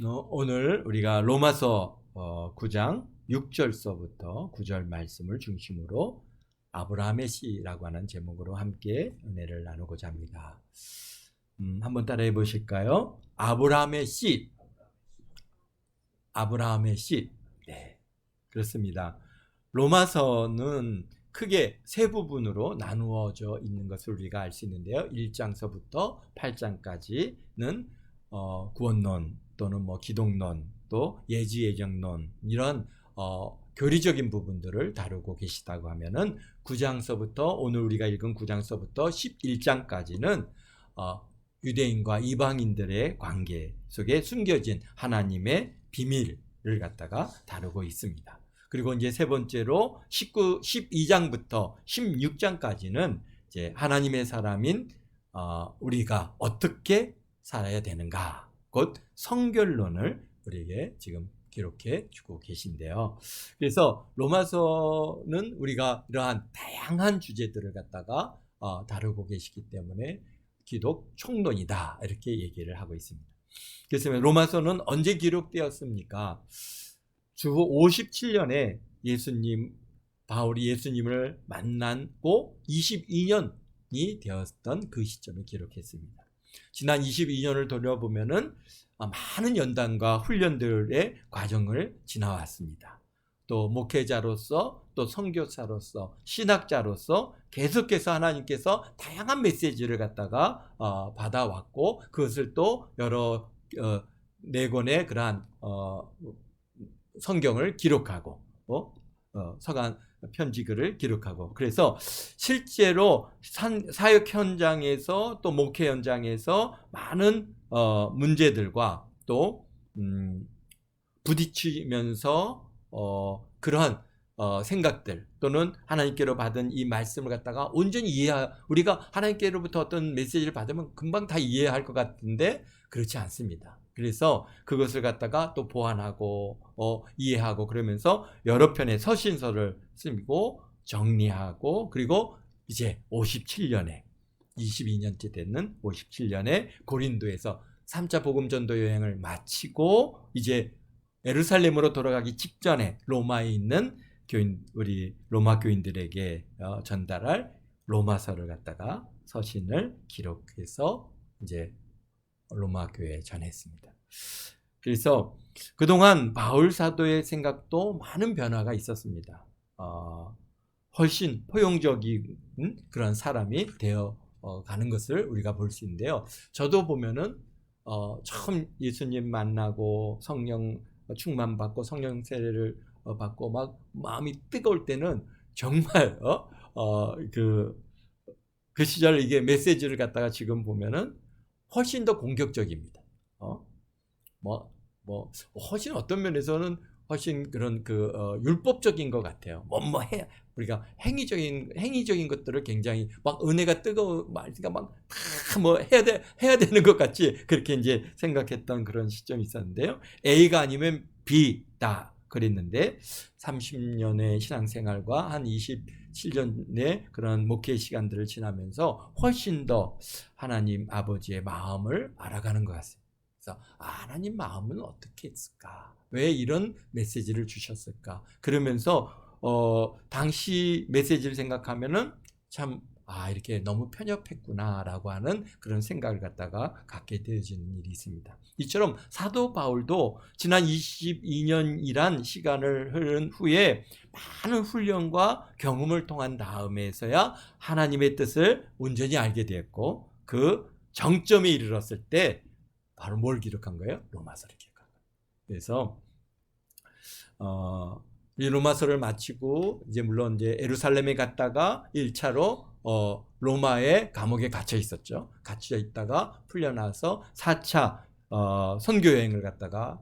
오늘 우리가 로마서 9장 6절서부터 9절 말씀을 중심으로 아브라함의 씨라고 하는 제목으로 함께 은혜를 나누고자 합니다. 한번 따라해 보실까요? 아브라함의 씨, 아브라함의 씨. 네, 그렇습니다. 로마서는 크게 세 부분으로 나누어져 있는 것을 우리가 알 수 있는데요. 1장서부터 8장까지는 구원론 또는 기독론 또 예지예정론 이런 교리적인 부분들을 다루고 계시다고 하면은 9장서부터 오늘 우리가 읽은 9장서부터 11장까지는 유대인과 이방인들의 관계 속에 숨겨진 하나님의 비밀을 갖다가 다루고 있습니다. 그리고 이제 세 번째로 12장부터 16장까지는 이제 하나님의 사람인 우리가 어떻게 살아야 되는가, 곧 성결론을 우리에게 지금 기록해 주고 계신데요. 그래서 로마서는 우리가 이러한 다양한 주제들을 갖다가 다루고 계시기 때문에 기독 총론이다 이렇게 얘기를 하고 있습니다. 그래서 로마서는 언제 기록되었습니까? 주 57년에 바울이 예수님을 만나고 22년이 되었던 그 시점에 기록했습니다. 지난 22년을 돌려보면은 많은 연단과 훈련들의 과정을 지나왔습니다. 또 목회자로서 또 선교사로서 신학자로서 계속해서 하나님께서 다양한 메시지를 갖다가 받아왔고 그것을 또 여러 네 권의 그러한 성경을 기록하고 서간 편지글을 기록하고 그래서 실제로 사역 현장에서 또 목회 현장에서 많은 문제들과 또 부딪히면서 그러한 생각들 또는 하나님께로 받은 이 말씀을 갖다가 온전히 우리가 하나님께로부터 어떤 메시지를 받으면 금방 다 이해할 것 같은데 그렇지 않습니다. 그래서 그것을 갖다가 또 보완하고 이해하고 그러면서 여러 편의 서신서를 쓰고 정리하고 그리고 이제 57년에 22년째 되는 57년에 고린도에서 3차 복음 전도 여행을 마치고 이제 예루살렘으로 돌아가기 직전에 로마에 있는 우리 로마 교인들에게 전달할 로마서를 갖다가 서신을 기록해서 이제 로마 교회에 전했습니다. 그래서 그동안 바울 사도의 생각도 많은 변화가 있었습니다. 훨씬 포용적인 그런 사람이 되어 가는 것을 우리가 볼 수 있는데요. 저도 보면은 처음 예수님 만나고 성령 충만받고 성령 세례를 받고 막 마음이 뜨거울 때는 정말 그 시절 이게 메시지를 갖다가 지금 보면은 훨씬 더 공격적입니다. 훨씬 어떤 면에서는 훨씬 그런 율법적인 것 같아요. 해 우리가 행위적인 것들을 굉장히 막 은혜가 뜨거워 그러니까 막 해야 되는 것 같이 그렇게 이제 생각했던 그런 시점이 있었는데요. A가 아니면 B다 그랬는데 30년의 신앙생활과 한 27년의 그런 목회 시간들을 지나면서 훨씬 더 하나님 아버지의 마음을 알아가는 것 같습니다. 그래서 하나님 마음은 어떻게 했을까? 왜 이런 메시지를 주셨을까? 그러면서 당시 메시지를 생각하면은 참 이렇게 너무 편협했구나라고 하는 그런 생각을 갖다가 갖게 되어지는 일이 있습니다. 이처럼 사도 바울도 지난 22년이란 시간을 흐른 후에 많은 훈련과 경험을 통한 다음에서야 하나님의 뜻을 온전히 알게 되었고 그 정점에 이르렀을 때 바로 뭘 기록한 거예요? 로마서를 기록한 거예요. 그래서 이 로마서를 마치고 이제 물론 이제 예루살렘에 갔다가 1차로 로마의 감옥에 갇혀 있었죠. 갇혀 있다가 풀려나서 4차 선교 여행을 갔다가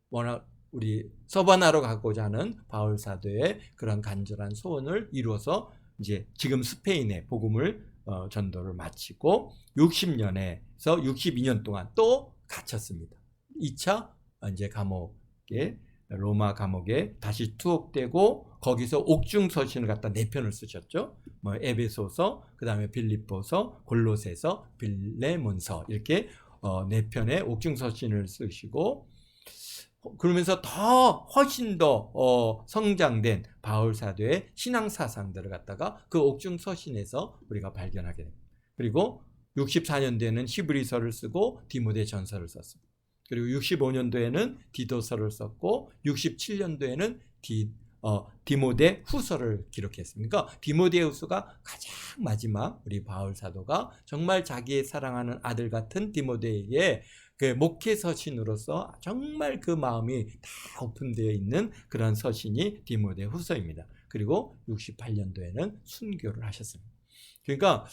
워낙 우리 서바나로 가고자 하는 바울 사도의 그런 간절한 소원을 이루어서 이제 지금 스페인에 복음을 전도를 마치고 60년에서 62년 동안 또 갇혔습니다. 2차 이제 로마 감옥에 다시 투옥되고 거기서 옥중 서신을 갖다 4편을 쓰셨죠. 에베소서, 그다음에 빌립보서, 골로새서, 빌레몬서 이렇게 4편의 옥중 서신을 쓰시고 그러면서 더 훨씬 더 성장된 바울 사도의 신앙 사상들을 갖다가 그 옥중 서신에서 우리가 발견하게 됩니다. 그리고 64년도에는 히브리서를 쓰고 디모데 전서를 썼습니다. 그리고 65년도에는 디도서를 썼고 67년도에는 디모데 후서를 기록했습니다. 그러니까 디모데 후서가 가장 마지막 우리 바울 사도가 정말 자기의 사랑하는 아들 같은 디모데에게 그 목회 서신으로서 정말 그 마음이 다 오픈되어 있는 그런 서신이 디모데 후서입니다. 그리고 68년도에는 순교를 하셨습니다. 그러니까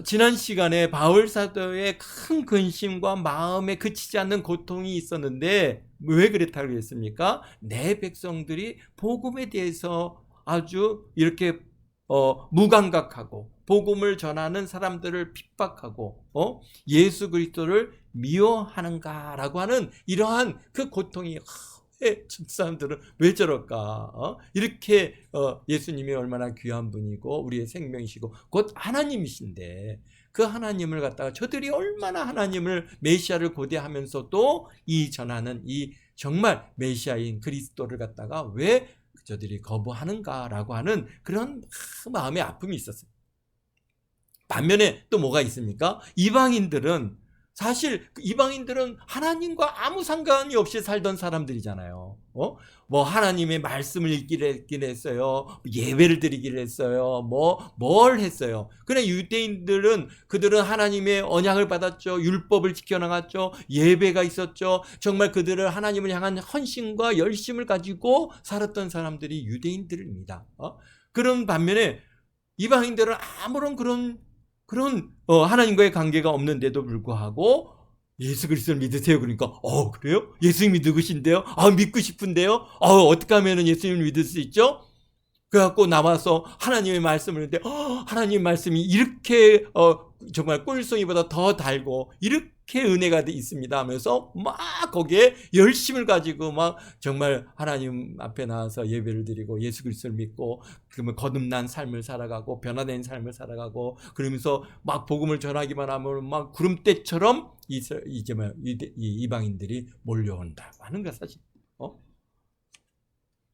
지난 시간에 바울 사도의 큰 근심과 마음에 그치지 않는 고통이 있었는데 왜 그랬다고 했습니까? 내 백성들이 복음에 대해서 아주 이렇게 무감각하고 복음을 전하는 사람들을 핍박하고 예수 그리스도를 미워하는가라고 하는 이러한 그 고통이 왜 사람들은 왜 저럴까? 이렇게 예수님이 얼마나 귀한 분이고 우리의 생명이시고 곧 하나님이신데 그 하나님을 갖다가 저들이 얼마나 하나님을 메시아를 고대하면서도 이 전하는 이 정말 메시아인 그리스도를 갖다가 왜 저들이 거부하는가라고 하는 그런 마음의 아픔이 있었어요. 반면에 또 뭐가 있습니까? 사실 이방인들은 하나님과 아무 상관이 없이 살던 사람들이잖아요. 뭐 하나님의 말씀을 읽기를 했어요. 예배를 드리기를 했어요. 뭘 했어요. 그러나 유대인들은 그들은 하나님의 언약을 받았죠. 율법을 지켜나갔죠. 예배가 있었죠. 정말 그들을 하나님을 향한 헌신과 열심을 가지고 살았던 사람들이 유대인들입니다. 그런 반면에 이방인들은 아무런 그런 하나님과의 관계가 없는데도 불구하고 예수 그리스도를 믿으세요. 그러니까 그래요? 예수님이 누구신데요? 믿고 싶은데요? 어떻게 하면 예수님을 믿을 수 있죠? 그래갖고 나와서 하나님의 말씀을 했는데 하나님의 말씀이 이렇게 정말 꿀송이보다 더 달고 이렇게 은혜가 있습니다 하면서 막 거기에 열심을 가지고 막 정말 하나님 앞에 나와서 예배를 드리고 예수 그리스도를 믿고 그러면 거듭난 삶을 살아가고 변화된 삶을 살아가고 그러면서 막 복음을 전하기만 하면 막 구름대처럼 이제 이방인들이 몰려온다고 하는 거 사실.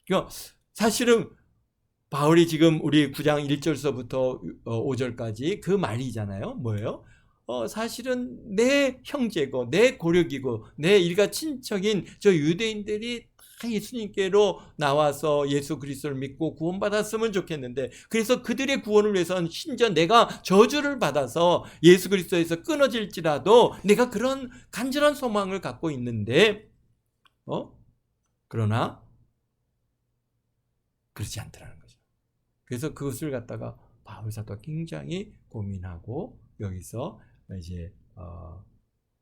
그러니까 사실은 바울이 지금 우리 9장 1절서부터 5절까지 그 말이잖아요. 뭐예요? 사실은 내 형제고 내 고력이고 내 일가 친척인 저 유대인들이 다 예수님께로 나와서 예수 그리스도를 믿고 구원받았으면 좋겠는데 그래서 그들의 구원을 위해서는 심지어 내가 저주를 받아서 예수 그리스도에서 끊어질지라도 내가 그런 간절한 소망을 갖고 있는데 그러나 그렇지 않더라는 거죠. 그래서 그것을 갖다가 바울 사도가 굉장히 고민하고 여기서 이제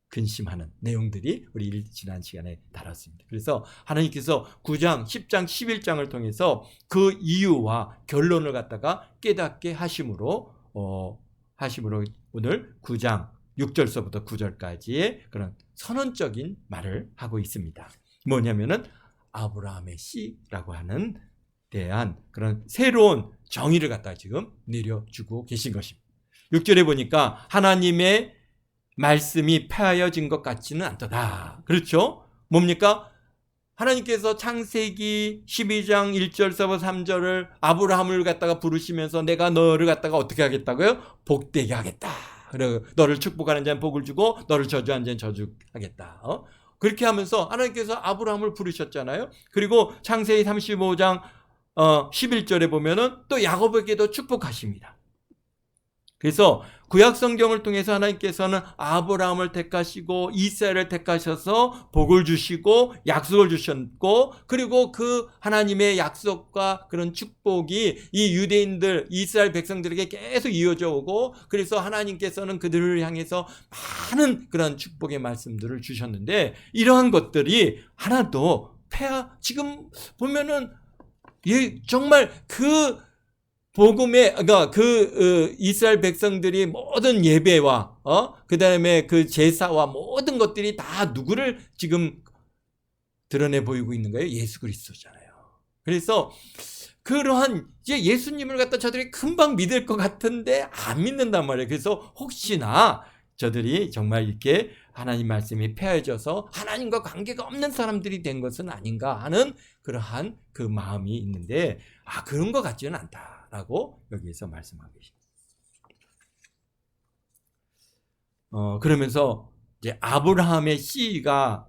근심하는 내용들이 우리 지난 시간에 다뤘습니다. 그래서 하나님께서 9장, 10장, 11장을 통해서 그 이유와 결론을 갖다가 깨닫게 하심으로 오늘 9장 6절서부터 9절까지의 그런 선언적인 말을 하고 있습니다. 뭐냐면은 아브라함의 씨라고 하는 대한 그런 새로운 정의를 갖다가 지금 내려주고 계신 것입니다. 6절에 보니까 하나님의 말씀이 폐하여진 것 같지는 않도다. 그렇죠? 뭡니까? 하나님께서 창세기 12장 1절서부터 3절을 아브라함을 갖다가 부르시면서 내가 너를 갖다가 어떻게 하겠다고요? 복되게 하겠다. 그리고 너를 축복하는 자는 복을 주고 너를 저주하는 자는 저주하겠다. 그렇게 하면서 하나님께서 아브라함을 부르셨잖아요. 그리고 창세기 35장 11절에 보면은 또 야곱에게도 축복하십니다. 그래서 구약 성경을 통해서 하나님께서는 아브라함을 택하시고 이스라엘을 택하셔서 복을 주시고 약속을 주셨고 그리고 그 하나님의 약속과 그런 축복이 이 유대인들 이스라엘 백성들에게 계속 이어져 오고 그래서 하나님께서는 그들을 향해서 많은 그런 축복의 말씀들을 주셨는데 이러한 것들이 하나도 지금 보면은 정말 그 복음의 그러니까 이스라엘 백성들이 모든 예배와 그다음에 그 제사와 모든 것들이 다 누구를 지금 드러내 보이고 있는 거예요? 예수 그리스도잖아요. 그래서 그러한 이제 예수님을 갖다 저들이 금방 믿을 것 같은데 안 믿는단 말이에요. 그래서 혹시나 저들이 정말 이렇게 하나님 말씀이 폐해져서 하나님과 관계가 없는 사람들이 된 것은 아닌가 하는 그러한 그 마음이 있는데 그런 것 같지는 않다라고 여기에서 말씀하고 계십니다. 그러면서 이제 아브라함의 씨가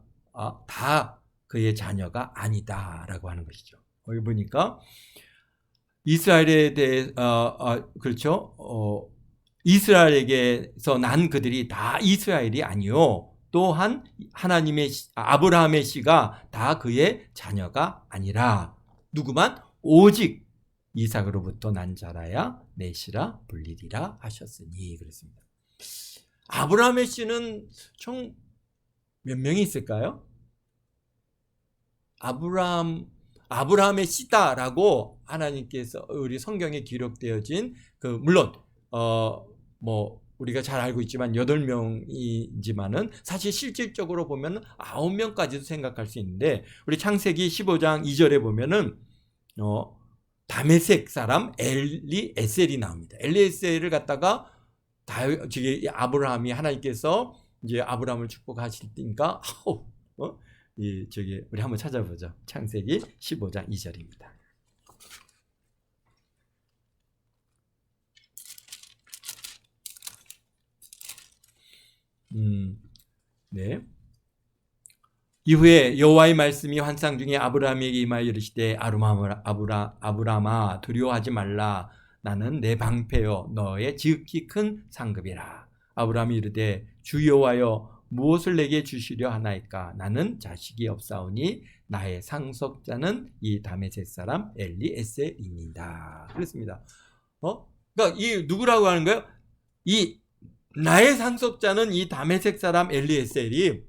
다 그의 자녀가 아니다라고 하는 것이죠. 여기 보니까 이스라엘에 대해 그렇죠. 이스라엘에게서 난 그들이 다 이스라엘이 아니요. 또한 하나님의 아브라함의 씨가 다 그의 자녀가 아니라 누구만 오직 이삭으로부터 난 자라야 내 씨라 불리리라 하셨으니 그랬습니다. 아브라함의 씨는 총 몇 명이 있을까요? 아브라함의 씨다라고 하나님께서 우리 성경에 기록되어진 물론 뭐 우리가 잘 알고 있지만 8명이지만은 사실 실질적으로 보면 9명까지도 생각할 수 있는데 우리 창세기 15장 2절에 보면은 다메섹 사람 엘리에셀이 나옵니다. 엘리에셀을 갖다가 아브라함이 하나님께서 이제 아브라함을 축복하실 때니까 우리 한번 찾아보죠. 창세기 15장 2절입니다. 네. 이후에 여호와의 말씀이 환상 중에 아브라함에게 임하여 이르시되 아브라함아 두려워하지 말라. 나는 내 방패여 너의 지극히 큰 상급이라. 아브라함이 이르되 주 여호와여 무엇을 내게 주시려 하나이까? 나는 자식이 없사오니 나의 상속자는 이 다메섹 사람 엘리에셀입니다. 그렇습니다. 그러니까 이 누구라고 하는 거예요? 이 나의 상속자는 이 다메섹 사람 엘리에셀이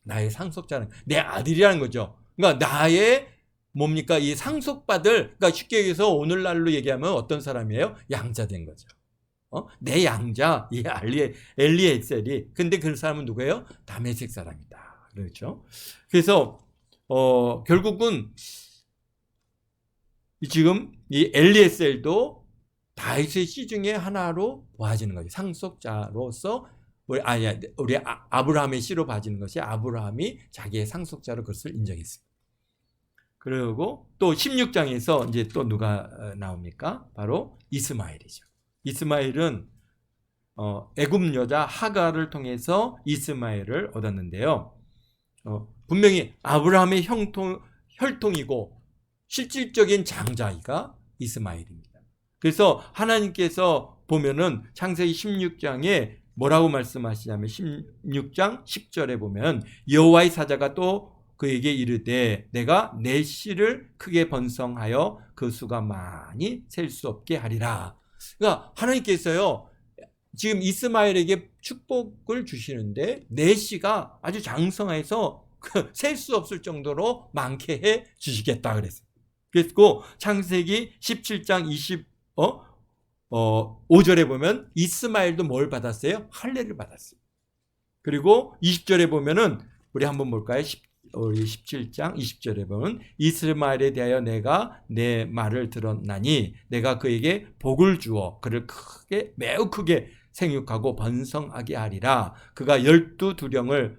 나의 상속자는 내 아들이라는 거죠. 그러니까 나의 뭡니까? 이 상속받을, 그러니까 쉽게 얘기해서 오늘날로 얘기하면 어떤 사람이에요? 양자된 거죠. 내 양자, 이 엘리에셀이. 근데 그 사람은 누구예요? 다메섹 사람이다. 그렇죠? 그래서, 결국은 지금 이 엘리에셀도 다윗의 씨 중에 하나로 보아지는 거죠. 상속자로서 우리 아브라함의 씨로 봐지는 것이 아브라함이 자기의 상속자로 그것을 인정했습니다. 그리고 또 16장에서 이제 또 누가 나옵니까? 바로 이스마엘이죠. 이스마엘은 애굽 여자 하갈을 통해서 이스마엘을 얻었는데요. 분명히 아브라함의 혈통이고 실질적인 장자이가 이스마엘입니다. 그래서 하나님께서 보면은 창세기 16장에 뭐라고 말씀하시냐면 16장 10절에 보면 여호와의 사자가 또 그에게 이르되 내가 내 씨를 크게 번성하여 그 수가 많이 셀 수 없게 하리라. 그러니까 하나님께서요 지금 이스마엘에게 축복을 주시는데 내 씨가 아주 장성해서 셀 수 없을 정도로 많게 해 주시겠다 그랬어요. 그리고 창세기 17장 5절에 보면 이스마엘도 뭘 받았어요? 할례를 받았어요. 그리고 20절에 보면은 우리 한번 볼까요? 우리 17장 20절에 보면 이스마엘에 대하여 내가 내 말을 들었나니 내가 그에게 복을 주어 그를 매우 크게 생육하고 번성하게 하리라. 그가 12두령을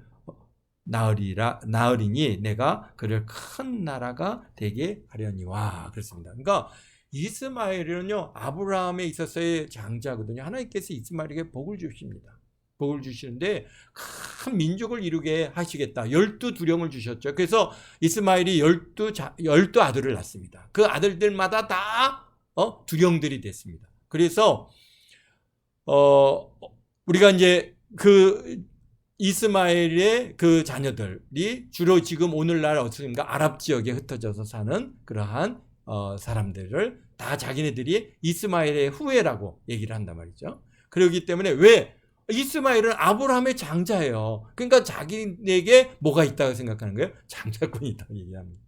낳으리니 내가 그를 큰 나라가 되게 하려니와. 그렇습니다. 그러니까 이스마엘은요 아브라함에 있어서의 장자거든요. 하나님께서 이스마엘에게 복을 주십니다. 복을 주시는데 큰 민족을 이루게 하시겠다. 12두령을 주셨죠. 그래서 이스마엘이 12 아들을 낳습니다. 그 아들들마다 다 두령들이 됐습니다. 그래서 우리가 이제 그 이스마엘의 그 자녀들이 주로 지금 오늘날 어떻습니까? 아랍 지역에 흩어져서 사는 그러한 사람들을 다 자기네들이 이스마엘의 후예라고 얘기를 한단 말이죠. 그렇기 때문에 왜 이스마엘은 아브라함의 장자예요. 그러니까 자기에게 뭐가 있다고 생각하는 거예요? 장자권이 있다고 얘기합니다.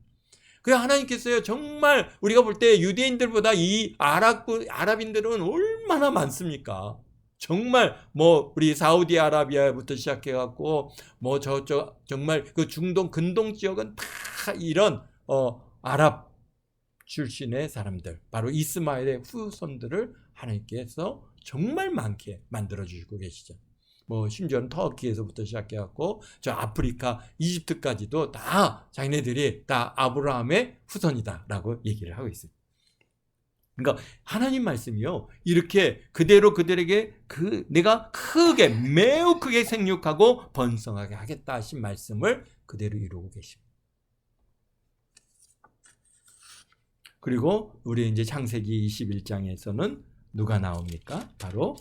그래서 하나님께서요 정말 우리가 볼 때 유대인들보다 이 아랍인들은 얼마나 많습니까? 정말 뭐 우리 사우디아라비아부터 시작해갖고 뭐 저쪽 정말 그 중동 근동 지역은 다 이런 아랍 출신의 사람들 바로 이스마엘의 후손들을 하나님께서 정말 많게 만들어 주시고 계시죠. 뭐 심지어는 터키에서부터 시작해갖고 저 아프리카 이집트까지도 다 자기네들이 다 아브라함의 후손이다라고 얘기를 하고 있어요. 그러니까 하나님 말씀이요, 이렇게 그대로 그들에게 내가 크게, 매우 크게 생육하고 번성하게 하겠다 하신 말씀을 그대로 이루고 계십니다. 그리고 우리 이제 창세기 21장에서는 누가 나옵니까? 바로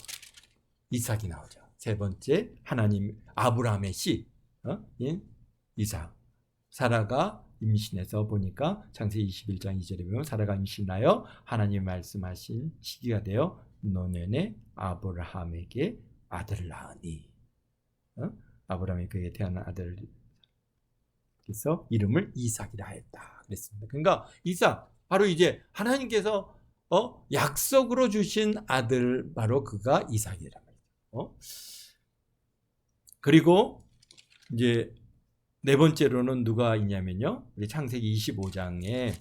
이삭이 나오죠. 세 번째, 하나님 아브라함의 씨, 이삭. 사라가 임신해서 보니까 창세기 21장 2절에 보면 사라가 임신하여 하나님 말씀하신 시기가 되어 노년에 아브라함에게 아들을 낳으니, 아브라함이 그에게 태어난 아들을 그래서 이름을 이삭이라 했다 그랬습니다. 그러니까 이삭, 바로 이제 하나님께서 약속으로 주신 아들, 바로 그가 이삭이란 말이죠. 그리고 이제 네 번째로는 누가 있냐면요, 우리 창세기 25장에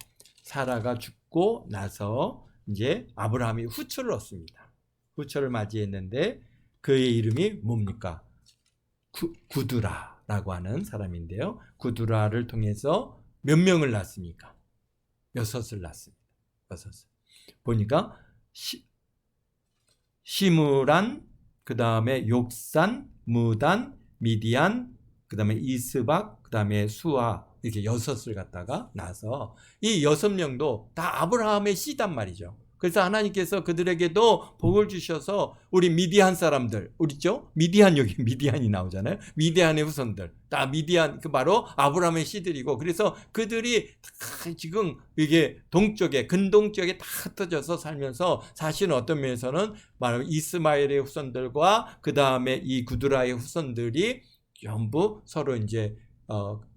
사라가 죽고 나서 이제 아브라함이 후처를 얻습니다. 후처를 맞이했는데 그의 이름이 뭡니까? 구두라라고 하는 사람인데요. 구두라를 통해서 몇 명을 낳습니까? 6을 낳습니다. 6. 보니까 시므란, 그 다음에 욕산, 무단, 미디안, 그 다음에 이스박, 그 다음에 수아, 이렇게 6을 갖다가 나서 이 6명도 다 아브라함의 씨단 말이죠. 그래서 하나님께서 그들에게도 복을 주셔서 우리 미디안 사람들, 우리죠? 미디안, 여기 미디안이 나오잖아요. 미디안의 후손들, 다 미디안, 그 바로 아브라함의 씨들이고, 그래서 그들이 다 지금 이게 동쪽에, 근동쪽에 다 흩어져서 살면서 사실은 어떤 면에서는 바로 이스마엘의 후손들과 그 다음에 이 구두라의 후손들이 전부 서로 이제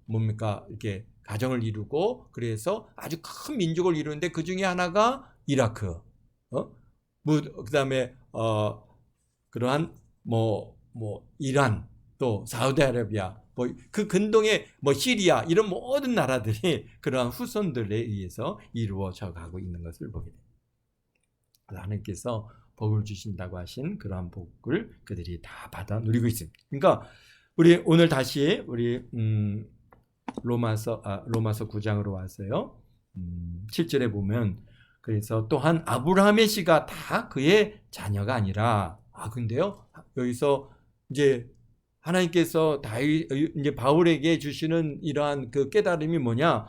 뭡니까, 이렇게 가정을 이루고, 그래서 아주 큰 민족을 이루는데 그 중에 하나가 이라크, 그다음에 그러한 이란, 또 사우디아라비아, 그 근동의 시리아, 이런 모든 나라들이 그러한 후손들에 의해서 이루어져 가고 있는 것을 보게 됩니다. 하나님께서 복을 주신다고 하신 그러한 복을 그들이 다 받아 누리고 있습니다. 그러니까 우리 오늘 다시 우리 로마서 9장으로 와서요, 7절에 보면, 그래서 또한 아브라함의 씨가 다 그의 자녀가 아니라, 근데요, 여기서 이제 하나님께서 이제 바울에게 주시는 이러한 그 깨달음이 뭐냐?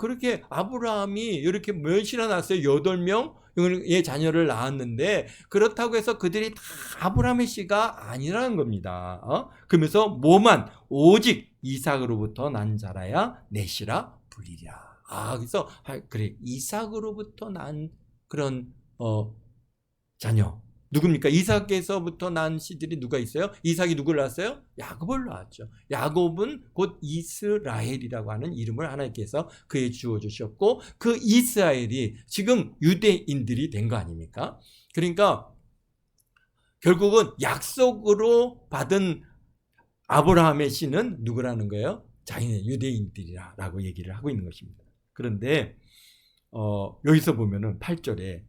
그렇게 아브라함이 이렇게 몇이나 낳았어요? 8명의 자녀를 낳았는데, 그렇다고 해서 그들이 다 아브라함의 씨가 아니라는 겁니다. 그러면서 뭐만 오직 이삭으로부터 난 자라야 내 씨라 불리랴. 그래서 그래, 이삭으로부터 난 그런 자녀 누굽니까? 이삭에서부터 난 씨들이 누가 있어요? 이삭이 누구를 낳았어요? 야곱을 낳았죠. 야곱은 곧 이스라엘이라고 하는 이름을 하나님께서 그에 주어 주셨고, 그 이스라엘이 지금 유대인들이 된 거 아닙니까? 그러니까 결국은 약속으로 받은 아브라함의 씨는 누구라는 거예요? 자기네 유대인들이라고 얘기를 하고 있는 것입니다. 그런데 여기서 보면은 8절에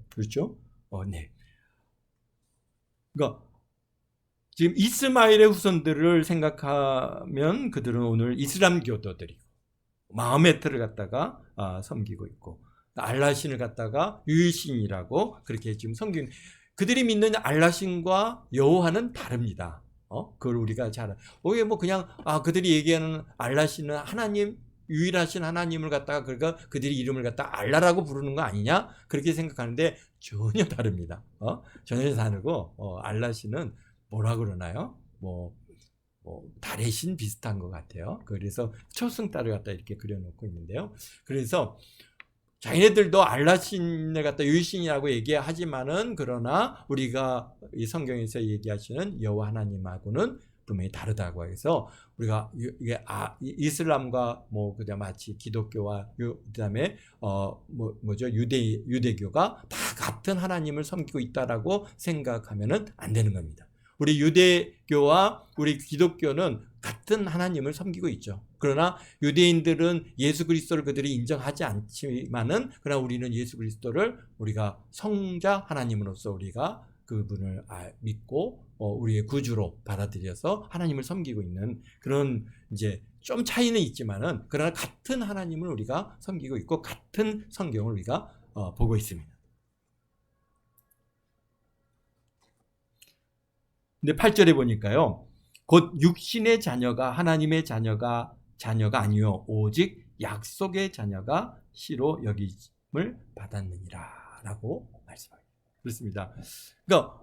그렇죠? 네. 그러니까 지금 이스마엘의 후손들을 생각하면 그들은 오늘 이슬람 교도들이고, 마호메트를 갖다가 섬기고 있고, 알라신을 갖다가 유일신이라고 그렇게 지금 섬기는, 그들이 믿는 알라신과 여호와는 다릅니다. 그걸 우리가 잘, 그냥 그들이 얘기하는 알라신은 하나님, 유일하신 하나님을 갖다가 그러니까 그들이 이름을 갖다가 알라라고 부르는 거 아니냐? 그렇게 생각하는데 전혀 다릅니다. 전혀 다르고, 알라신은 뭐라 그러나요? 달의 신 비슷한 것 같아요. 그래서 초승달을 갖다 이렇게 그려놓고 있는데요. 그래서 자기네들도 알라신을 갖다 유일신이라고 얘기하지만은, 그러나 우리가 이 성경에서 얘기하시는 여호와 하나님하고는 분명히 다르다고 해서, 우리가 이게 이슬람과 그다음 마치 기독교와 그다음에 유대교가 다 같은 하나님을 섬기고 있다라고 생각하면은 안 되는 겁니다. 우리 유대교와 우리 기독교는 같은 하나님을 섬기고 있죠. 그러나 유대인들은 예수 그리스도를 그들이 인정하지 않지만은 그러나 우리는 예수 그리스도를 우리가 성자 하나님으로서 우리가 그분을 믿고 우리의 구주로 받아들여서 하나님을 섬기고 있는 그런 이제 좀 차이는 있지만은 그러나 같은 하나님을 우리가 섬기고 있고 같은 성경을 우리가 보고 있습니다. 근데 8절에 보니까요. 곧 육신의 자녀가 하나님의 자녀가 아니요 오직 약속의 자녀가 씨로 여김을 받았느니라 라고 말씀합니다. 그렇습니다. 그러니까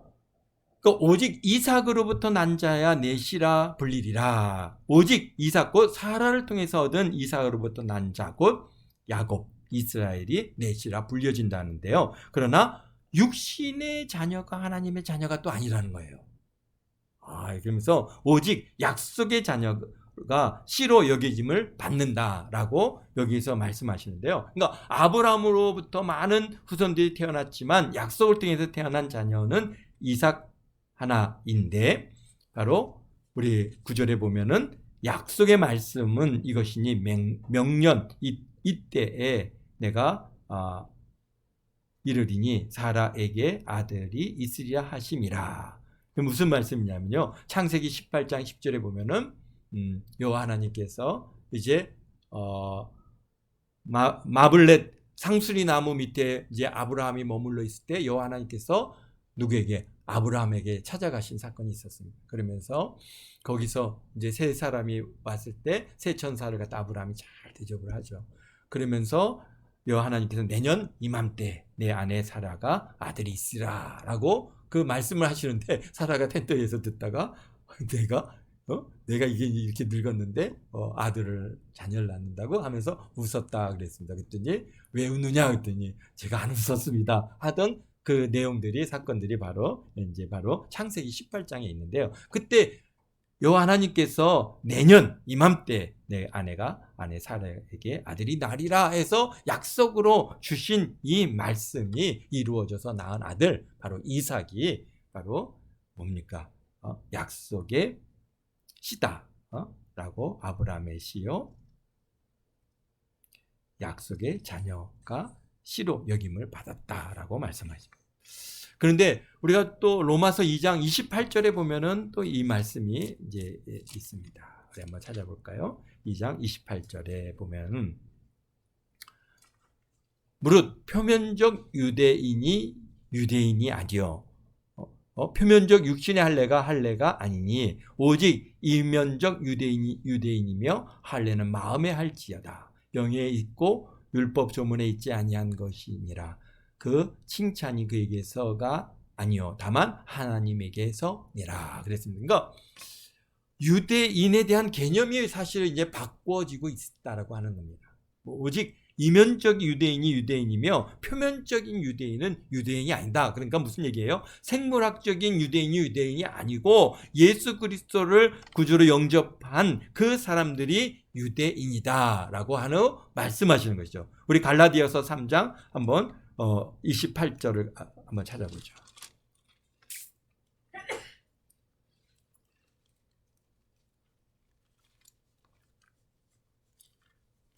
오직 이삭으로부터 난 자야 내 씨라 불리리라. 오직 이삭 곧 사라를 통해서 얻은 이삭으로부터 난 자 곧 야곱 이스라엘이 내 씨라 불려진다는데요. 그러나 육신의 자녀가 하나님의 자녀가 또 아니라는 거예요. 그러면서 오직 약속의 자녀가 씨로 여겨짐을 받는다라고 여기서 말씀하시는데요. 그러니까 아브라함으로부터 많은 후손들이 태어났지만 약속을 통해서 태어난 자녀는 이삭 하나인데 바로 우리 9절에 보면은 약속의 말씀은 이것이니 명년 이때에 내가 이르리니 사라에게 아들이 있으리라 하심이라. 무슨 말씀이냐면요. 창세기 18장 10절에 보면은 여호와 하나님께서 이제 마블렛 상수리 나무 밑에 이제 아브라함이 머물러 있을 때 여호와 하나님께서 누구에게 아브라함에게 찾아가신 사건이 있었습니다. 그러면서 거기서 이제 세 사람이 왔을 때 세 천사를 갖다 아브라함이 잘 대접을 하죠. 그러면서 여호와 하나님께서 내년 이맘때 내 아내 사라가 아들이 있으라라고 그 말씀을 하시는데 사라가 텐트에서 듣다가 내가 이게 이렇게 늙었는데 자녀를 낳는다고 하면서 웃었다 그랬습니다. 그랬더니 왜 웃느냐 그랬더니 제가 안 웃었습니다 하던 그 내용들이 사건들이 바로 창세기 18장에 있는데요. 그때 여호와 하나님께서 내년 이맘때 내 아내 사라에게 아들이 나리라 해서 약속으로 주신 이 말씀이 이루어져서 낳은 아들 바로 이삭이 바로 뭡니까? 약속의 씨다 라고 아브라함의 씨요 약속의 자녀가 씨로 여김을 받았다라고 말씀하십니다. 그런데 우리가 또 로마서 2장 28절에 보면은 또 이 말씀이 이제 있습니다. 우리 한번 찾아볼까요? 2장 28절에 보면 무릇 표면적 유대인이 아니요 표면적 육신의 할례가 아니니 오직 이면적 유대인이며 할례는 마음에 할지어다. 영에 있고 율법 조문에 있지 아니한 것이니라. 그 칭찬이 그에게서가 아니요 다만 하나님에게서니라 그랬습니다. 그러니까 유대인에 대한 개념이 사실 이제 바꿔지고 있다라고 하는 겁니다. 오직 이면적 유대인이 유대인이며 표면적인 유대인은 유대인이 아니다. 그러니까 무슨 얘기예요? 생물학적인 유대인이 아니고 예수 그리스도를 구주로 영접한 그 사람들이 유대인이다라고 하는 말씀하시는 것이죠. 우리 갈라디아서 3장 한번 28절을 한번 찾아보죠.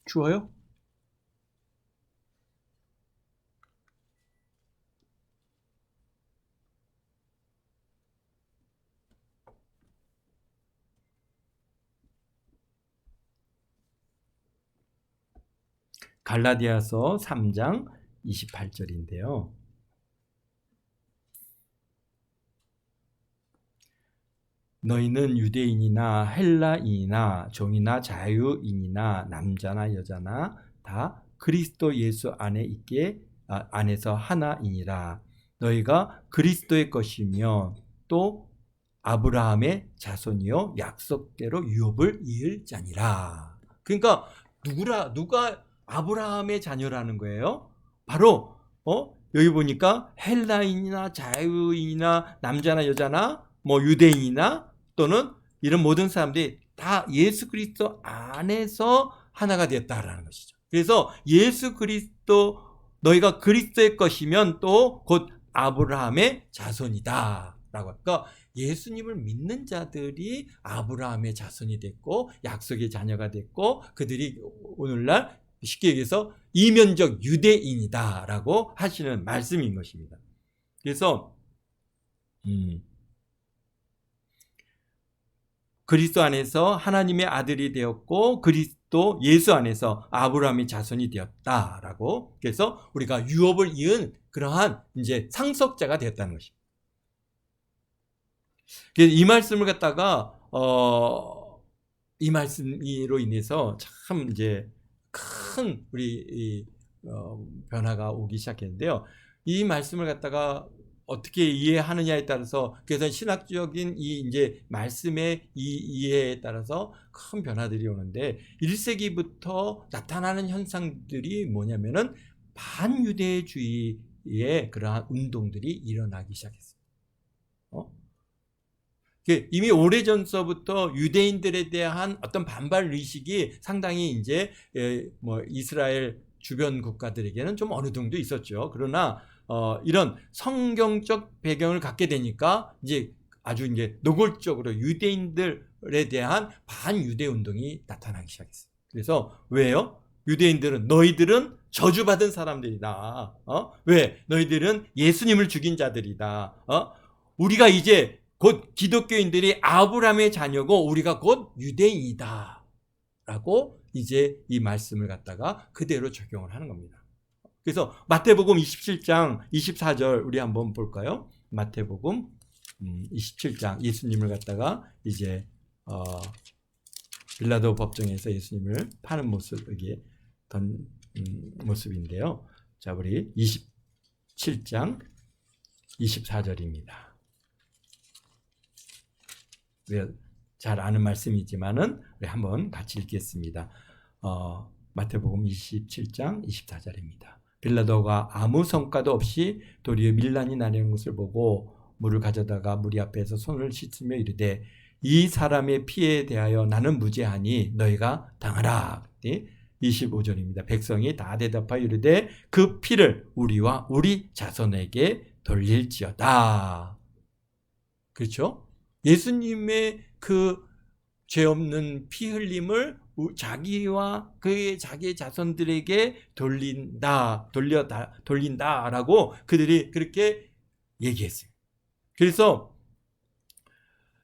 추워요? 갈라디아서 3장 28절인데요. 너희는 유대인이나 헬라인이나 종이나 자유인이나 남자나 여자나 다 그리스도 예수 안에서 하나이니라. 너희가 그리스도의 것이며 또 아브라함의 자손이요 약속대로 유업을 이을 자니라. 그러니까 누가 아브라함의 자녀라는 거예요? 바로 여기 보니까 헬라인이나 자유인이나 남자나 여자나 유대인이나 또는 이런 모든 사람들이 다 예수 그리스도 안에서 하나가 되었다라는 것이죠. 그래서 예수 그리스도 너희가 그리스도의 것이면 또 곧 아브라함의 자손이다. 그러니까 예수님을 믿는 자들이 아브라함의 자손이 됐고 약속의 자녀가 됐고 그들이 오늘날 쉽게 얘기해서 이면적 유대인이다라고 하시는 말씀인 것입니다. 그래서 그리스도 안에서 하나님의 아들이 되었고 그리스도 예수 안에서 아브라함의 자손이 되었다라고, 그래서 우리가 유업을 이은 그러한 이제 상속자가 되었다는 것입니다. 그래서 이 말씀을 갖다가 이 말씀으로 인해서 참 이제 큰 우리 변화가 오기 시작했는데요. 이 말씀을 갖다가 어떻게 이해하느냐에 따라서, 그래서 신학적인 이 이제 말씀의 이 이해에 따라서 큰 변화들이 오는데, 1세기부터 나타나는 현상들이 뭐냐면은 반유대주의의 그러한 운동들이 일어나기 시작했어요. 이미 오래전서부터 유대인들에 대한 어떤 반발 의식이 상당히 이제 뭐 이스라엘 주변 국가들에게는 좀 어느 정도 있었죠. 그러나 이런 성경적 배경을 갖게 되니까 이제 아주 이제 노골적으로 유대인들에 대한 반유대 운동이 나타나기 시작했어요. 그래서 왜요? 유대인들은 너희들은 저주받은 사람들이다. 왜? 너희들은 예수님을 죽인 자들이다. 우리가 이제 곧 기독교인들이 아브라함의 자녀고 우리가 곧 유대인이다 라고 이제 이 말씀을 갖다가 그대로 적용을 하는 겁니다. 그래서 마태복음 27장 24절 우리 한번 볼까요? 마태복음 27장, 예수님을 갖다가 이제 빌라도 법정에서 예수님을 파는 모습, 여기에 모습인데요. 자, 우리 27장 24절입니다. 잘 아는 말씀이지만은 우리 한번 같이 읽겠습니다. 마태복음 27장 24절입니다. 빌라도가 아무 성과도 없이 도리어 밀란이 나는 것을 보고 물을 가져다가 무리 앞에서 손을 씻으며 이르되 이 사람의 피에 대하여 나는 무죄하니 너희가 당하라. 25절입니다. 백성이 다 대답하여 이르되 그 피를 우리와 우리 자손에게 돌릴지어다. 그렇죠? 예수님의 그 죄 없는 피 흘림을 자기와 자기의 자손들에게 돌린다라고 그들이 그렇게 얘기했어요. 그래서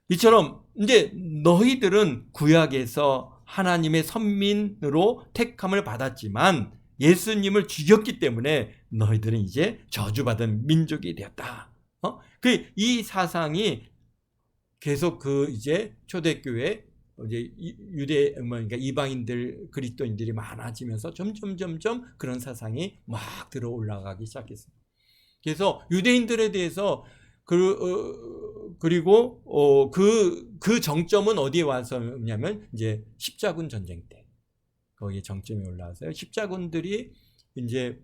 이처럼 이제 너희들은 구약에서 하나님의 선민으로 택함을 받았지만 예수님을 죽였기 때문에 너희들은 이제 저주받은 민족이 되었다. 이 사상이 계속 이제 초대교회 이제 유대 그러니까 이방인들 그리스도인들이 많아지면서 점점 그런 사상이 막 들어 올라가기 시작했습니다. 그래서 유대인들에 대해서 그리고 그 정점은 어디에 와서냐면 이제 십자군 전쟁 때 거기에 정점이 올라와서요. 십자군들이 이제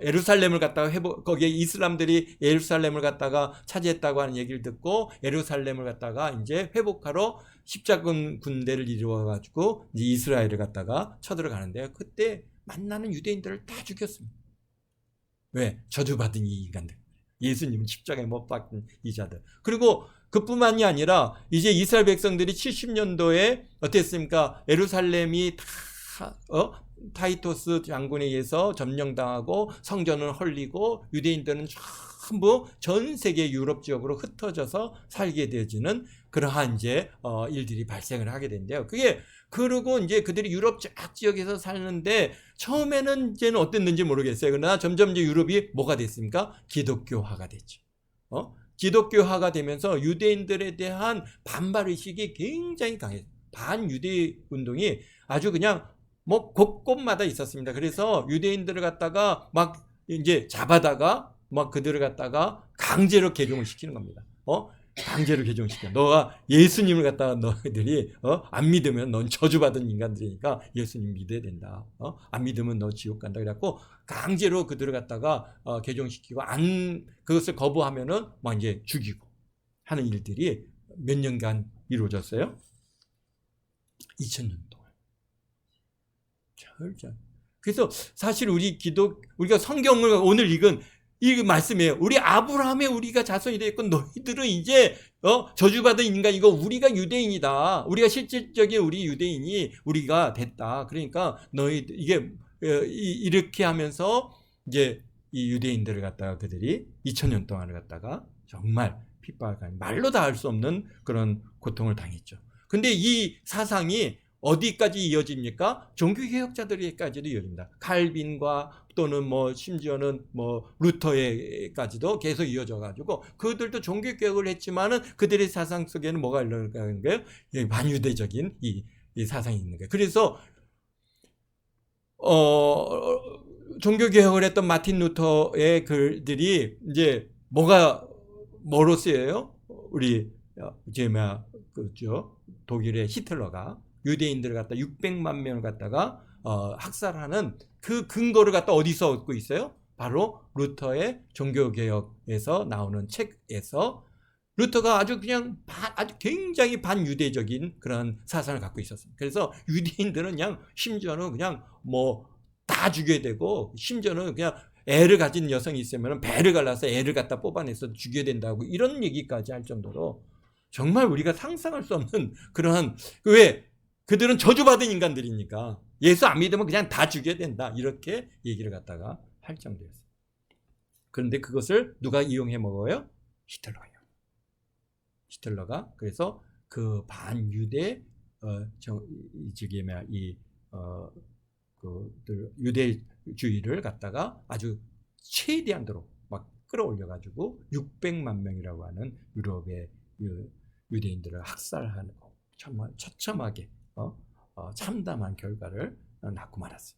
예루살렘을 갖다가 거기에 이슬람들이 예루살렘을 갖다가 차지했다고 하는 얘기를 듣고 예루살렘을 갖다가 이제 회복하러 십자군 군대를 이루어가지고 이제 이스라엘을 갖다가 쳐들어가는데요. 그때 만나는 유대인들을 다 죽였습니다. 왜? 저주받은 이 인간들. 예수님은 십자가에 못 박힌 이 자들. 그리고 그뿐만이 아니라 이제 이스라엘 백성들이 70년도에 어땠습니까? 예루살렘이 다 타이토스 장군에 의해서 점령당하고 성전을 헐리고 유대인들은 전부 전 세계 유럽 지역으로 흩어져서 살게 되어지는 그러한 이제 일들이 발생을 하게 된대요. 그리고 이제 그들이 유럽 쫙 지역에서 사는데 처음에는 이제는 어땠는지 모르겠어요. 그러나 점점 이제 유럽이 뭐가 됐습니까? 기독교화가 됐죠. 기독교화가 되면서 유대인들에 대한 반발 의식이 굉장히 강해요. 반유대 운동이 아주 그냥 뭐 곳곳마다 있었습니다. 그래서 유대인들을 갖다가 막 이제 잡아다가 막 그들을 갖다가 강제로 개종을 시키는 겁니다. 강제로 개종시켜. 너가 예수님을 갖다가 너희들이 안 믿으면 넌 저주받은 인간들이니까 예수님 믿어야 된다. 안 믿으면 너 지옥 간다. 그래갖고 강제로 그들을 갖다가 개종시키고 그것을 거부하면은 막 이제 죽이고 하는 일들이 몇 년간 이루어졌어요. 2000년 동안. 그래서 사실 우리가 성경을 오늘 읽은 이 말씀이에요. 우리 아브라함의 우리가 자손이 되었고 너희들은 이제 저주받은 인간, 이거 우리가 유대인이다. 우리가 실질적인 우리 유대인이 우리가 됐다. 그러니까 너희 이게 이렇게 하면서 이제 이 유대인들을 갖다가 그들이 2000년 동안을 갖다가 정말 핍박을 말로 다 할 수 없는 그런 고통을 당했죠. 근데 이 사상이 어디까지 이어집니까? 종교개혁자들에게까지도 이어집니다. 칼빈과 또는 뭐 심지어는 뭐 루터에까지도 계속 이어져 가지고 그들도 종교개혁을 했지만은 그들의 사상 속에는 뭐가 있는 거예요? 반유대적인 이 사상이 있는 거예요. 그래서 종교개혁을 했던 마틴 루터의 글들이 이제 뭐로 쓰여요? 우리 이제 그죠? 독일의 히틀러가 유대인들을 갖다 600만 명을 갖다가 학살하는 그 근거를 갖다 어디서 얻고 있어요? 바로 루터의 종교개혁에서 나오는 책에서 루터가 아주 그냥 아주 굉장히 반유대적인 그런 사상을 갖고 있었습니다. 그래서 유대인들은 그냥 심지어는 그냥 뭐 다 죽여야 되고 심지어는 그냥 애를 가진 여성이 있으면 배를 갈라서 애를 갖다 뽑아내서 죽여야 된다고 이런 얘기까지 할 정도로 정말 우리가 상상할 수 없는 그러한 왜 그들은 저주받은 인간들이니까 예수 안 믿으면 그냥 다 죽여야 된다 이렇게 얘기를 갖다가 할 정도였어요. 그런데 그것을 누가 이용해 먹어요? 히틀러가 그래서 그 반유대 유대주의를 갖다가 아주 최대한도로 막 끌어올려가지고 600만 명이라고 하는 유럽의 유대인들을 학살하고 정말 처참하게 참담한 결과를 낳고 말았어요.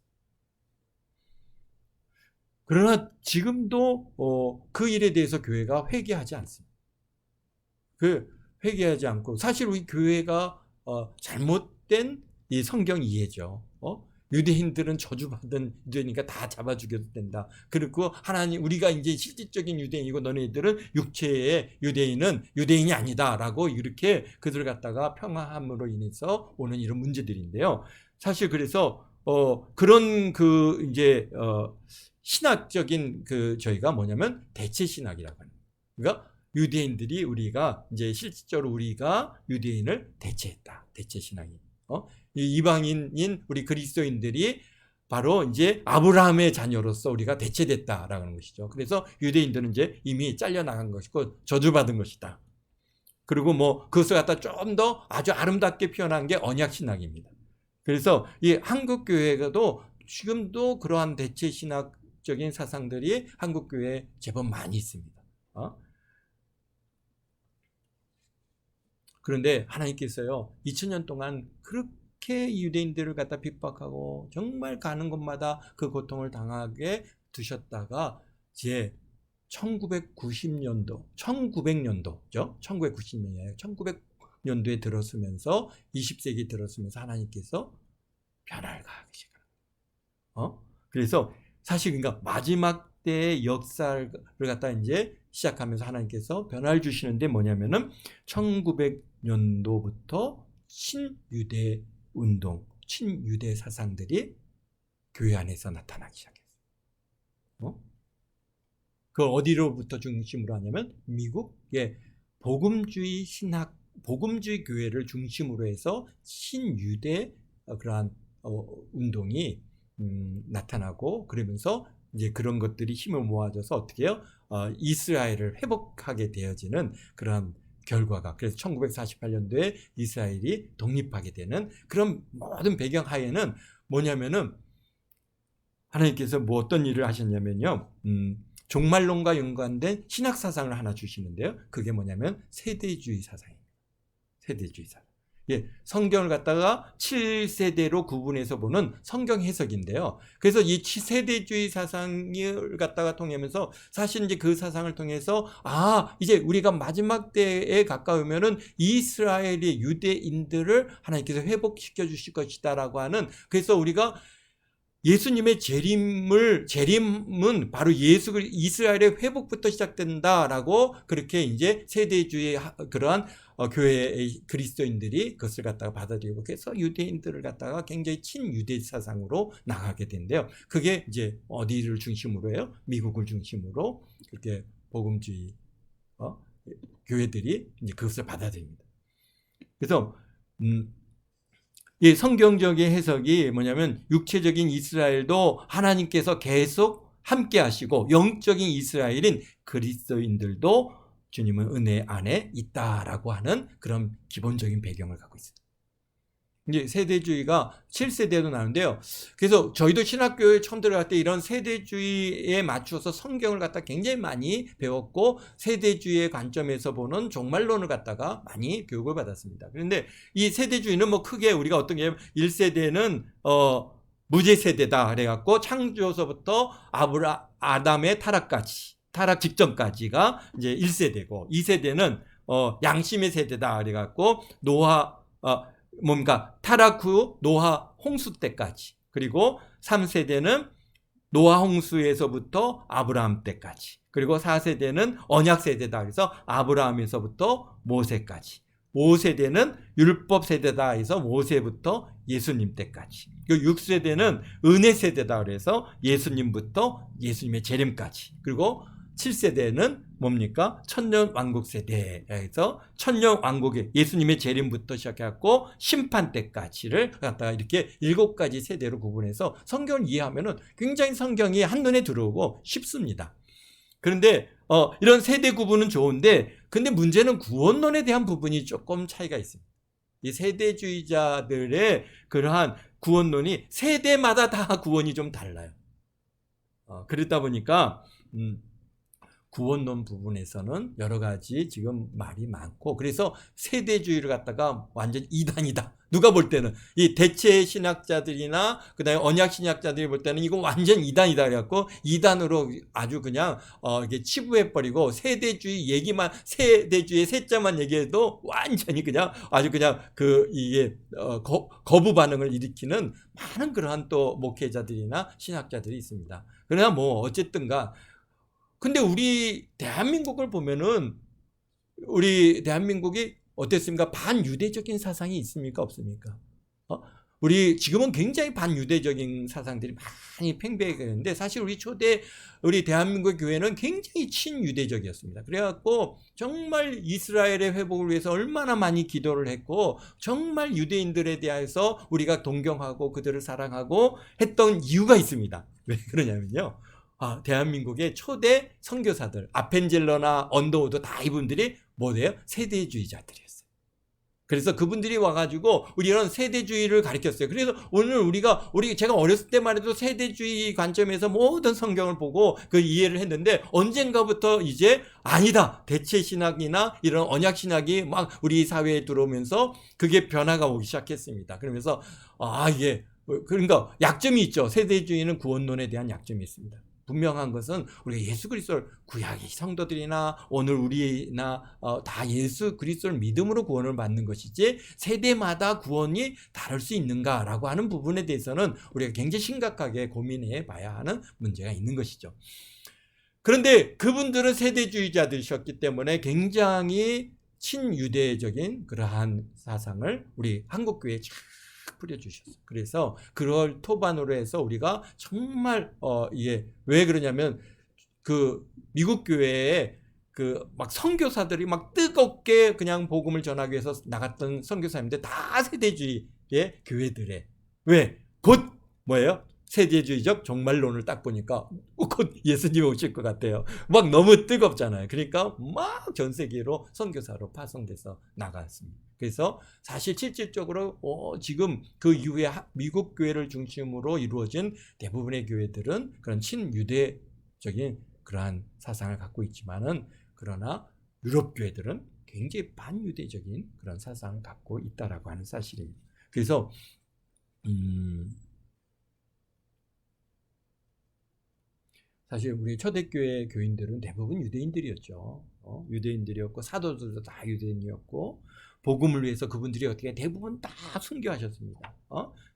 그러나 지금도 그 일에 대해서 교회가 회개하지 않습니다. 회개하지 않고 사실 우리 교회가 잘못된 이 성경 이해죠. 유대인들은 저주받은 유대니까 다 잡아 죽여도 된다. 그리고 하나님 우리가 이제 실질적인 유대인이고 너네들은 육체의 유대인은 유대인이 아니다라고 이렇게 그들을 갖다가 평화함으로 인해서 오는 이런 문제들인데요. 사실 그래서 그런 이제 신학적인 저희가 뭐냐면 대체 신학이라고 합니다. 그러니까 유대인들이 우리가 이제 실질적으로 우리가 유대인을 대체했다. 대체 신학이. 이방인인 우리 그리스도인들이 바로 이제 아브라함의 자녀로서 우리가 대체됐다라는 것이죠. 그래서 유대인들은 이제 이미 잘려나간 것이고 저주받은 것이다. 그리고 뭐 그것을 갖다 좀 더 아주 아름답게 표현한 게 언약 신학입니다. 그래서 이 한국 교회가도 지금도 그러한 대체 신학적인 사상들이 한국 교회에 제법 많이 있습니다. 그런데 하나님께서요 2000년 동안 그렇게 유대인들을 갖다 핍박하고 정말 가는 곳마다 그 고통을 당하게 두셨다가 이제 1990년도죠. 1990년이에요. 1900년도에 들어서면서 20세기 들어서면서 하나님께서 변화를 가하시는 거예요. 그래서 사실 그러니까 마지막 때의 역사를 갖다 이제 시작하면서 하나님께서 변화를 주시는데 뭐냐면은 1900년도부터 신유대 운동, 친유대 사상들이 교회 안에서 나타나기 시작했어요. 그걸 어디로부터 중심으로 하냐면 미국의 복음주의 신학, 복음주의 교회를 중심으로 해서 신유대 그러한 운동이 나타나고 그러면서 이제 그런 것들이 힘을 모아져서 어떻게 해요? 이스라엘을 회복하게 되어지는 그런 결과가 그래서 1948년도에 이스라엘이 독립하게 되는 그런 모든 배경 하에는 뭐냐면은 하나님께서 뭐 어떤 일을 하셨냐면요. 종말론과 연관된 신학 사상을 하나 주시는데요. 그게 뭐냐면 세대주의 사상입니다. 세대주의 사상. 예, 성경을 갖다가 7세대로 구분해서 보는 성경 해석인데요. 그래서 이 세대주의 사상을 갖다가 통하면서 사실 이제 그 사상을 통해서 이제 우리가 마지막 때에 가까우면은 이스라엘의 유대인들을 하나님께서 회복시켜 주실 것이다라고 하는 그래서 우리가 예수님의 재림은 바로 이스라엘의 회복부터 시작된다라고 그렇게 이제 세대주의 그러한 교회의 그리스도인들이 그것을 갖다가 받아들이고, 그래서 유대인들을 갖다가 굉장히 친유대 사상으로 나가게 된대요. 그게 이제 어디를 중심으로 해요? 미국을 중심으로 그렇게 복음주의 교회들이 이제 그것을 받아들입니다. 그래서 이 성경적인 해석이 뭐냐면, 육체적인 이스라엘도 하나님께서 계속 함께 하시고 영적인 이스라엘인 그리스도인들도 주님은 은혜 안에 있다라고 하는 그런 기본적인 배경을 갖고 있습니다. 이제 세대주의가 7세대도 나오는데요. 그래서 저희도 신학교에 처음 들어갈 때 이런 세대주의에 맞춰서 성경을 갖다 굉장히 많이 배웠고, 세대주의의 관점에서 보는 종말론을 갖다가 많이 교육을 받았습니다. 그런데 이 세대주의는 뭐 크게 우리가 어떤 게 1세대는 무죄 세대다 그래갖고 창조서부터 아담의 타락 직전까지가 이제 1세대고, 2세대는 양심의 세대다 그래갖고 타락 후 노아 홍수 때까지, 그리고 3세대는 노아 홍수에서부터 아브라함 때까지, 그리고 4세대는 언약 세대다 그래서 아브라함에서부터 모세까지, 5세대는 율법 세대다 해서 모세부터 예수님 때까지, 그리고 6세대는 은혜 세대다 그래서 예수님부터 예수님의 재림까지, 그리고 7세대는 뭡니까? 천년 왕국 세대에서 천년 왕국의 예수님의 재림부터 시작해갖고 심판 때까지를 갖다가 이렇게 7가지 세대로 구분해서 성경을 이해하면은 굉장히 성경이 한눈에 들어오고 쉽습니다. 그런데 이런 세대 구분은 좋은데, 근데 문제는 구원론에 대한 부분이 조금 차이가 있습니다. 이 세대주의자들의 그러한 구원론이 세대마다 다 구원이 좀 달라요. 그러다 보니까 구원론 부분에서는 여러 가지 지금 말이 많고, 그래서 세대주의를 갖다가 완전 이단이다. 누가 볼 때는 이 대체 신학자들이나 그다음에 언약 신학자들이 볼 때는 이거 완전 이단이다 그래갖고 이단으로 아주 그냥 이게 치부해 버리고, 세대주의 얘기만, 세대주의 세자만 얘기해도 완전히 그냥 아주 그냥 이게 거부 반응을 일으키는 많은 그러한 또 목회자들이나 신학자들이 있습니다. 그러나 뭐 어쨌든가, 근데 우리 대한민국을 보면은 우리 대한민국이 어땠습니까? 반유대적인 사상이 있습니까? 없습니까? 우리 지금은 굉장히 반유대적인 사상들이 많이 팽배했는데, 사실 우리 대한민국 교회는 굉장히 친유대적이었습니다. 그래갖고 정말 이스라엘의 회복을 위해서 얼마나 많이 기도를 했고, 정말 유대인들에 대해서 우리가 동경하고 그들을 사랑하고 했던 이유가 있습니다. 왜 그러냐면요, 대한민국의 초대 선교사들 선교사들, 아펜젤러나 언더우드 다 이분들이 뭐예요? 세대주의자들이었어요. 그래서 그분들이 와가지고 우리는 세대주의를 가르쳤어요. 그래서 오늘 제가 어렸을 때만 해도 세대주의 관점에서 모든 성경을 보고 그 이해를 했는데, 언젠가부터 이제 아니다, 대체 신학이나 이런 언약 신학이 막 우리 사회에 들어오면서 그게 변화가 오기 시작했습니다. 그러면서 이게 그러니까 약점이 있죠. 세대주의는 구원론에 대한 약점이 있습니다. 분명한 것은 우리가 예수 그리스도를, 구약의 성도들이나 오늘 우리나 다 예수 그리스도를 믿음으로 구원을 받는 것이지 세대마다 구원이 다를 수 있는가라고 하는 부분에 대해서는 우리가 굉장히 심각하게 고민해 봐야 하는 문제가 있는 것이죠. 그런데 그분들은 세대주의자들이셨기 때문에 굉장히 친유대적인 그러한 사상을 우리 한국교회에 뿌려주셨어요. 그래서 그걸 토반으로 해서 우리가 정말 이게 왜 그러냐면, 그 미국 교회에 막 선교사들이 막 뜨겁게 그냥 복음을 전하기 위해서 나갔던 선교사님들 다 세대주의의 교회들에, 왜 곧 뭐예요? 세대주의적 종말론을 딱 보니까 곧 예수님이 오실 것 같아요. 막 너무 뜨겁잖아요. 그러니까 막 전 세계로 선교사로 파송돼서 나갔습니다. 그래서 사실 실질적으로 지금 그 이후에 미국 교회를 중심으로 이루어진 대부분의 교회들은 그런 친유대적인 그러한 사상을 갖고 있지만은, 그러나 유럽 교회들은 굉장히 반유대적인 그런 사상을 갖고 있다라고 하는 사실입니다. 그래서 사실 우리 초대교회 교인들은 대부분 유대인들이었죠. 유대인들이었고 사도들도 다 유대인이었고, 복음을 위해서 그분들이 어떻게 대부분 다 순교하셨습니다.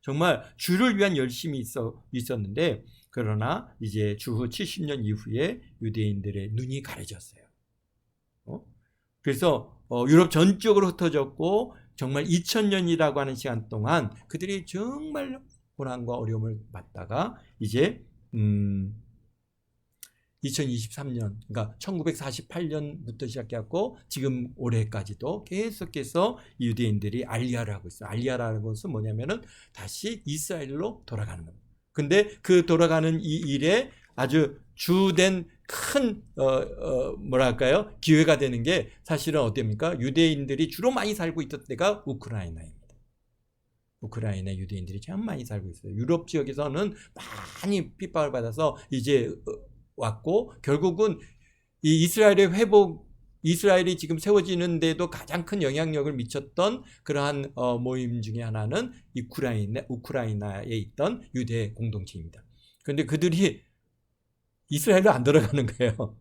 정말 주를 위한 열심이 있었는데, 그러나 이제 주후 70년 이후에 유대인들의 눈이 가려졌어요. 그래서 유럽 전적으로 흩어졌고, 정말 2000년이라고 하는 시간 동안 그들이 정말 고난과 어려움을 받다가 이제 2023년, 그러니까 1948년부터 시작해갖고 지금 올해까지도 계속해서 유대인들이 알리야를 하고 있어요. 알리야라는 것은 뭐냐면은 다시 이스라엘로 돌아가는 겁니다. 근데 그 돌아가는 이 일에 아주 주된 큰 뭐랄까요, 기회가 되는 게 사실은 어떻습니까? 유대인들이 주로 많이 살고 있던 데가 우크라이나입니다. 우크라이나 유대인들이 참 많이 살고 있어요. 유럽 지역에서는 많이 핍박을 받아서 이제 왔고, 결국은 이 이스라엘의 회복, 이스라엘이 지금 세워지는데도 가장 큰 영향력을 미쳤던 그러한 모임 중에 하나는 우크라이나에 있던 유대 공동체입니다. 그런데 그들이 이스라엘로 안 돌아가는 거예요.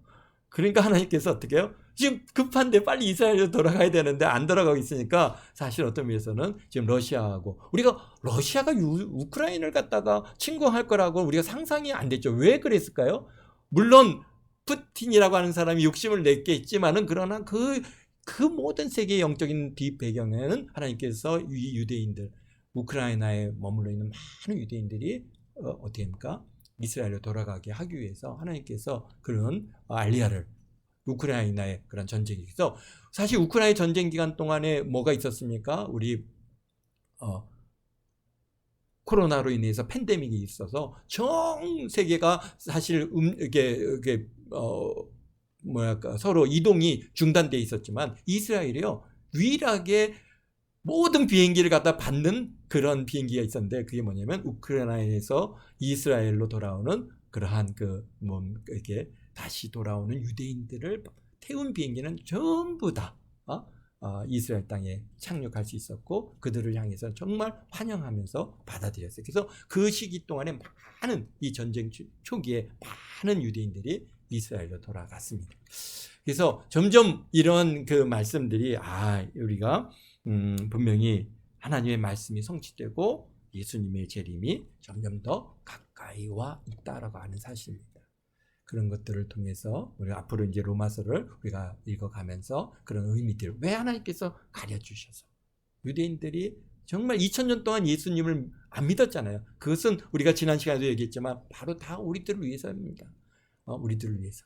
그러니까 하나님께서 어떻게 해요? 지금 급한데 빨리 이스라엘로 돌아가야 되는데 안 돌아가고 있으니까, 사실 어떤 면에서는 지금 러시아하고, 우리가 러시아가 우크라이나를 갖다가 침공할 거라고 우리가 상상이 안 됐죠. 왜 그랬을까요? 물론 푸틴이라고 하는 사람이 욕심을 냈게 있지만은, 그러나 그 모든 세계의 영적인 뒷배경에는 하나님께서 이 유대인들, 우크라이나에 머물러 있는 많은 유대인들이 어떻게 합니까? 이스라엘로 돌아가게 하기 위해서 하나님께서 그런 알리야를, 우크라이나의 그런 전쟁이 있어. 사실 우크라이나 전쟁 기간 동안에 뭐가 있었습니까? 우리 코로나로 인해서 팬데믹이 있어서 전 세계가 사실 이게 뭐랄까, 서로 이동이 중단돼 있었지만, 이스라엘이요 유일하게 모든 비행기를 갖다 받는 그런 비행기가 있었는데, 그게 뭐냐면 우크라이나에서 이스라엘로 돌아오는 그러한 이렇게 다시 돌아오는 유대인들을 태운 비행기는 전부 다 이스라엘 땅에 착륙할 수 있었고, 그들을 향해서 정말 환영하면서 받아들였어요. 그래서 그 시기 동안에 많은, 이 전쟁 초기에 많은 유대인들이 이스라엘로 돌아갔습니다. 그래서 점점 이런 그 말씀들이 우리가 분명히 하나님의 말씀이 성취되고 예수님의 재림이 점점 더 가까이 와 있다라고 하는 사실입니다. 그런 것들을 통해서 우리가 앞으로 이제 로마서를 우리가 읽어가면서 그런 의미들, 왜 하나님께서 가려주셔서 유대인들이 정말 2000년 동안 예수님을 안 믿었잖아요. 그것은 우리가 지난 시간에도 얘기했지만 바로 다 우리들을 위해서입니다. 우리들을 위해서.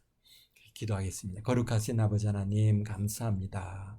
기도하겠습니다. 거룩하신 아버지 하나님, 감사합니다.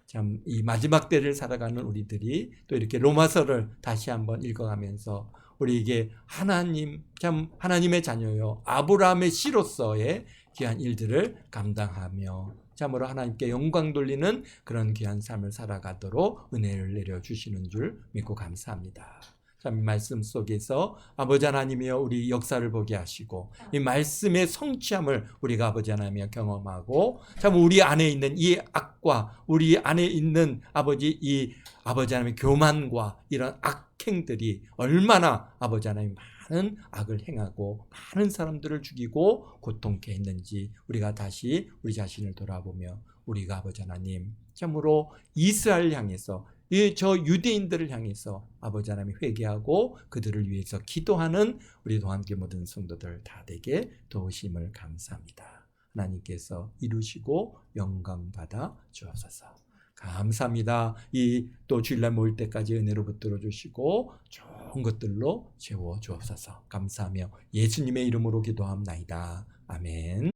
참 이 마지막 때를 살아가는 우리들이 또 이렇게 로마서를 다시 한번 읽어가면서 우리에게 하나님, 참 하나님의 자녀요, 아브라함의 씨로서의 귀한 일들을 감당하며 참으로 하나님께 영광 돌리는 그런 귀한 삶을 살아가도록 은혜를 내려주시는 줄 믿고 감사합니다. 참 이 말씀 속에서 아버지 하나님이여 우리 역사를 보게 하시고, 이 말씀의 성취함을 우리가 아버지 하나님이여 경험하고, 참 우리 안에 있는 이 악과 우리 안에 있는 이 아버지 하나님의 교만과 이런 악행들이 얼마나 아버지 하나님 많은 악을 행하고 많은 사람들을 죽이고 고통케 했는지 우리가 다시 우리 자신을 돌아보며, 우리가 아버지 하나님 참으로 이스라엘 향해서, 저 유대인들을 향해서 아버지 하나님이 회개하고 그들을 위해서 기도하는 우리도 함께 모든 성도들 다 되게 도우심을 감사합니다. 하나님께서 이루시고 영광 받아 주옵소서. 감사합니다. 이 또 주일날 모일 때까지 은혜로 붙들어 주시고 좋은 것들로 채워 주옵소서. 감사하며 예수님의 이름으로 기도합나이다. 아멘.